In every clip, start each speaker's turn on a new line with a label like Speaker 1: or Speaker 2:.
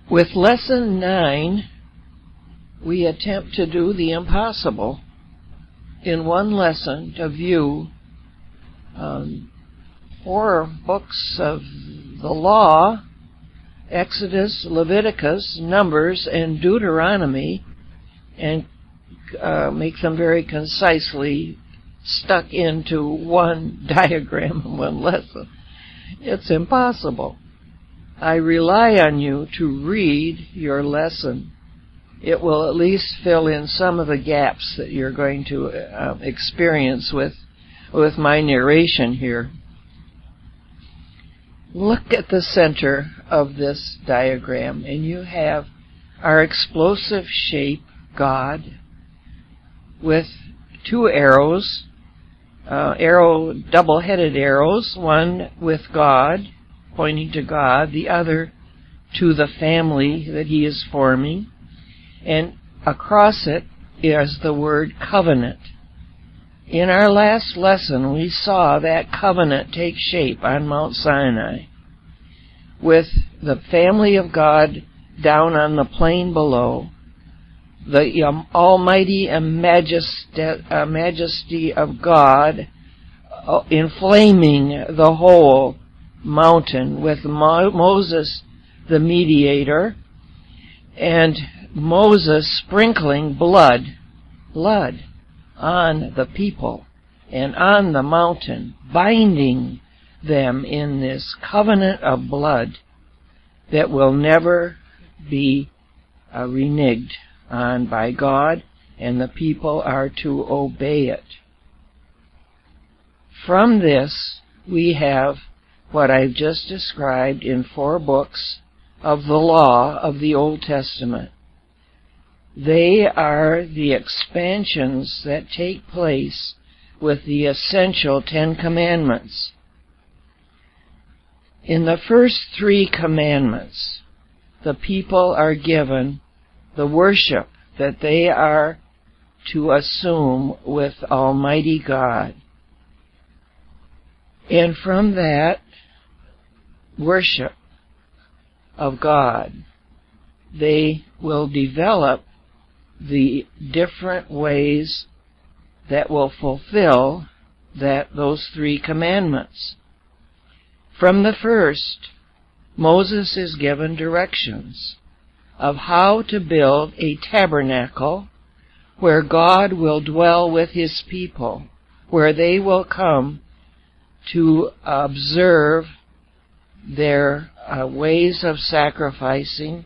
Speaker 1: With Lesson 9, we attempt to do the impossible in one lesson to view 4 books of the law, Exodus, Leviticus, Numbers, and Deuteronomy, and make them very concisely stuck into one diagram in one lesson. It's impossible. I rely on you to read your lesson. It will at least fill in some of the gaps that you're going to experience with my narration here. Look at the center of this diagram, and you have our explosive shape, God, with 2 arrows, double-headed arrows, one with God, pointing to God, the other to the family that he is forming, and across it is the word covenant. In our last lesson, we saw that covenant take shape on Mount Sinai, with the family of God down on the plain below, the almighty and majesty of God inflaming the whole mountain, with Moses the mediator, and Moses sprinkling blood on the people and on the mountain, binding them in this covenant of blood that will never be reneged on by God, and the people are to obey it. From this, we have what I've just described in 4 books of the law of the Old Testament. They are the expansions that take place with the essential 10 Commandments. In the first 3 commandments, the people are given the worship that they are to assume with Almighty God. And from that worship of God, they will develop the different ways that will fulfill those 3 commandments. From the first, Moses is given directions of how to build a tabernacle where God will dwell with his people, where they will come to observe their ways of sacrificing,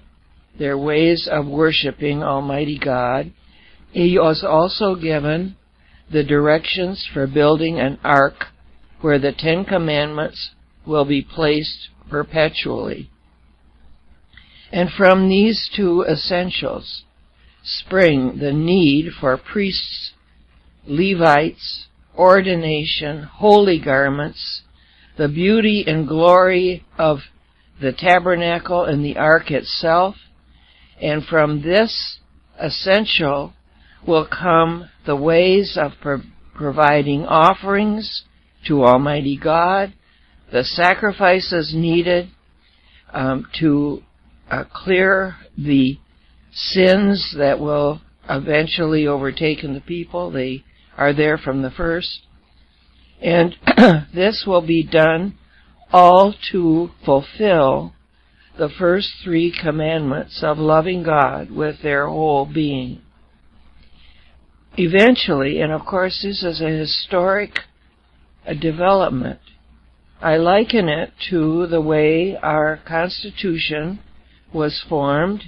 Speaker 1: their ways of worshiping Almighty God. He was also given the directions for building an ark where the 10 Commandments will be placed perpetually. And from these 2 essentials spring the need for priests, Levites, ordination, holy garments, the beauty and glory of the tabernacle and the ark itself. And from this essential will come the ways of providing offerings to Almighty God, the sacrifices needed to clear the sins that will eventually overtake the people. They are there from the first. And this will be done all to fulfill the first 3 commandments of loving God with their whole being. Eventually, and of course this is a historic development, I liken it to the way our Constitution was formed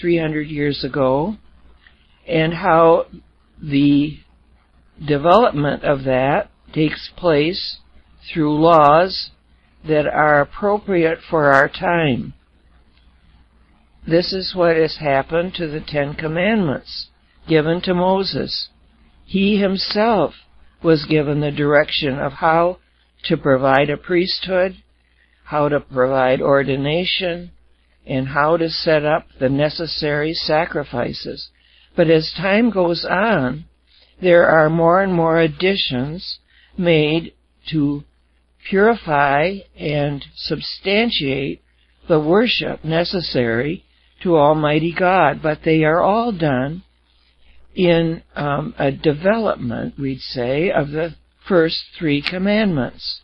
Speaker 1: 300 years ago, and how the development of that takes place through laws that are appropriate for our time. This is what has happened to the 10 Commandments given to Moses. He himself was given the direction of how to provide a priesthood, how to provide ordination, and how to set up the necessary sacrifices. But as time goes on, there are more and more additions made to purify and substantiate the worship necessary to Almighty God, but they are all done in a development, we'd say, of the first 3 commandments.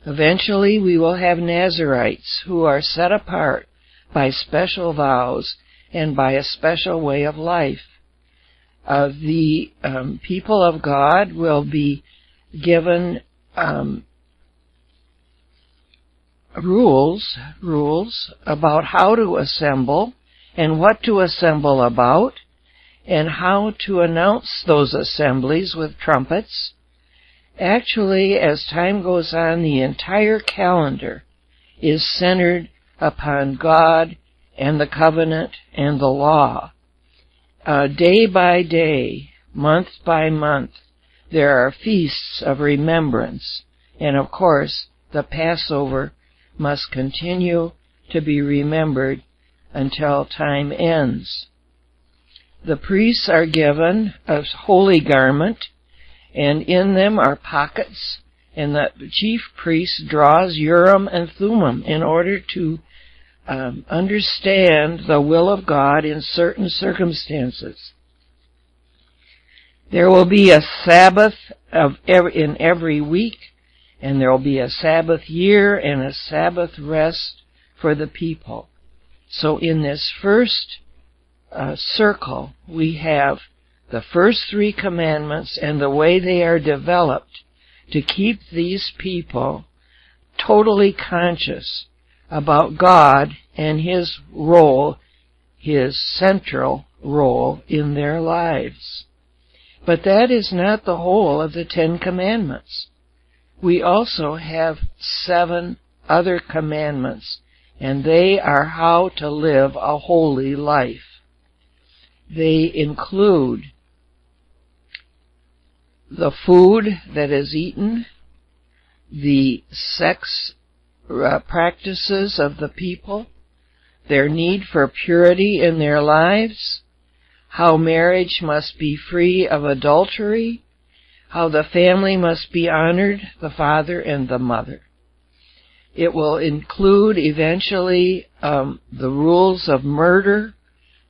Speaker 1: Eventually, we will have Nazarites who are set apart by special vows and by a special way of life. The people of God will be given rules about how to assemble and what to assemble about and how to announce those assemblies with trumpets. Actually, as time goes on, the entire calendar is centered upon God and the covenant and the law. Day by day, month by month, there are feasts of remembrance, and of course, the Passover must continue to be remembered until time ends. The priests are given a holy garment, and in them are pockets, and the chief priest draws Urim and Thummim in order to understand the will of God in certain circumstances. There will be a Sabbath in every week, and there will be a Sabbath year and a Sabbath rest for the people. So in this first circle, we have the first 3 commandments and the way they are developed to keep these people totally conscious about God and His role, His central role in their lives. But that is not the whole of the 10 commandments. We also have 7 other commandments, and they are how to live a holy life. They include the food that is eaten, the sex practices of the people, their need for purity in their lives, how marriage must be free of adultery, how the family must be honored, the father and the mother. It will include eventually the rules of murder,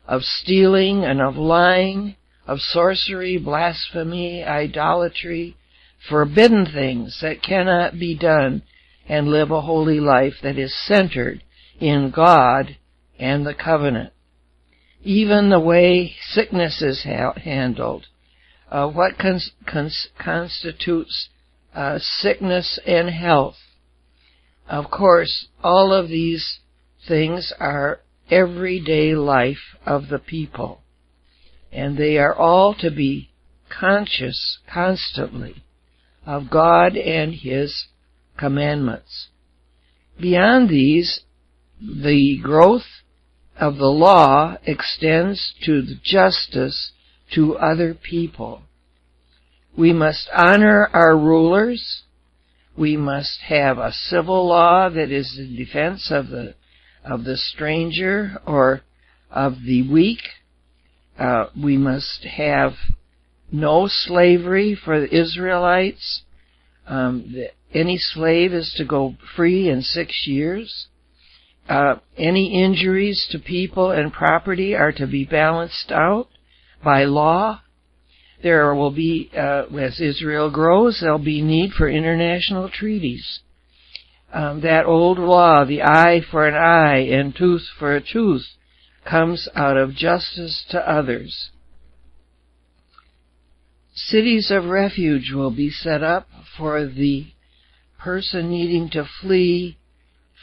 Speaker 1: of stealing and of lying, of sorcery, blasphemy, idolatry, forbidden things that cannot be done, and live a holy life that is centered in God and the covenant. Even the way sickness is handled, what constitutes sickness and health. Of course, all of these things are everyday life of the people, and they are all to be conscious constantly of God and His commandments. Beyond these, the growth of the law extends to the justice to other people. We must honor our rulers. We must have a civil law that is in defense of the stranger or of the weak. We must have no slavery for the Israelites. Any slave is to go free in 6 years. Any injuries to people and property are to be balanced out by law. There will be, as Israel grows, there'll be need for international treaties. That old law, the eye for an eye and tooth for a tooth, comes out of justice to others. Cities of refuge will be set up for the person needing to flee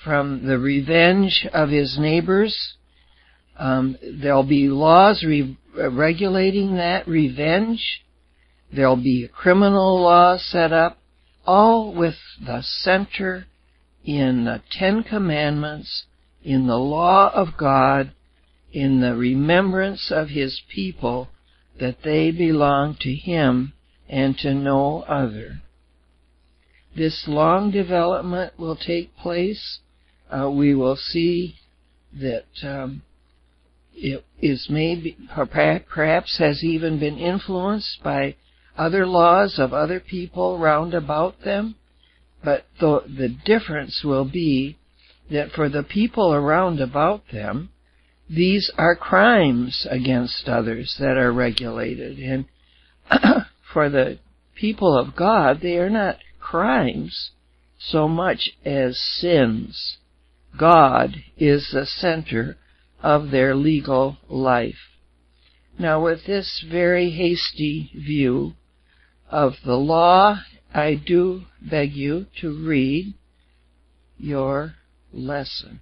Speaker 1: from the revenge of his neighbors. There'll be laws regulating that revenge. There'll be a criminal law set up, all with the center in the 10 Commandments, in the law of God, in the remembrance of His people, that they belong to Him and to no other. This long development will take place. We will see that it is maybe, perhaps has even been influenced by other laws of other people round about them. But the difference will be that for the people around about them, these are crimes against others that are regulated. And for the people of God, they are not crimes so much as sins. God is the center of their legal life. Now, with this very hasty view of the law, I do beg you to read your lesson.